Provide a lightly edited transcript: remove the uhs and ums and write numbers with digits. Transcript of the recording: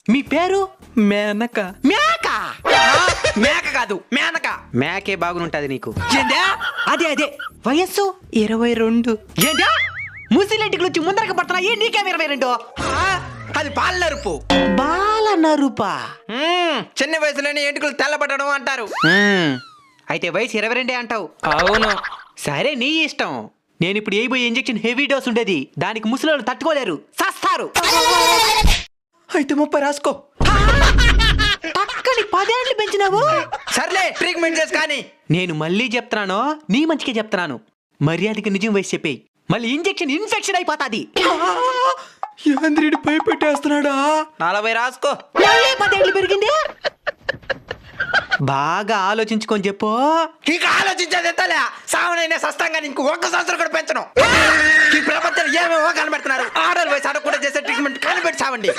మీ పేరు? మేనక. మేక మేక కాదు మేనక. మేకే బాగుంటది నీకు. ఏంటా? అదే వయస్సు 22. ఏంటా? ముసిలెంటికి వచ్చి ముందరకి పడుతున్నాయి, నీకేం 22? అది పాల నరుపు. బాల నరుపా? చిన్న వయసులోనే ఎంటుకలు తెల్లబడడం అంటారు. అయితే వయసు 22 అంటావు. అవును. సరే నీ ఇష్టం. నేను ఇప్పుడు వేయబోయే ఇంజెక్షన్ హెవీ డోస్ ఉండేది, దానికి ముసలోళ్ళు తట్టుకోలేరు, సస్తారు. అయితే 30 రాసుకో. పక్కని 10 ఏళ్ళు పెంచినావు. సర్లే ట్రీట్మెంట్ చేసి కానీ. నేను మళ్ళీ చెప్తున్నాను, నీ మంచికే చెప్తున్నాను. మర్యాదకి నిజం వయసు చెప్పేయి, మళ్ళీ ఇంజెక్షన్ ఇన్ఫెక్షన్ అయిపోతాది. యాంద్రుడు భయపెట్టేస్తున్నాడా? 40 రాసుకో. 10 ఏళ్ళు పెరిగింది. బాగా ఆలోచించుకొని చెప్పు. ఇక ఆలోచించేది ఎంతలే, సావనైనా సస్తంగా నీకు 1 సంవత్సరం కూడా పెంచను. ఈ ప్రపంచంలో ఏమేమో కనబెడుతున్నారు. ఆర్డర్ వయసు అడగకుండా చేసే ట్రీట్మెంట్ కనిపెట్టి సావండి.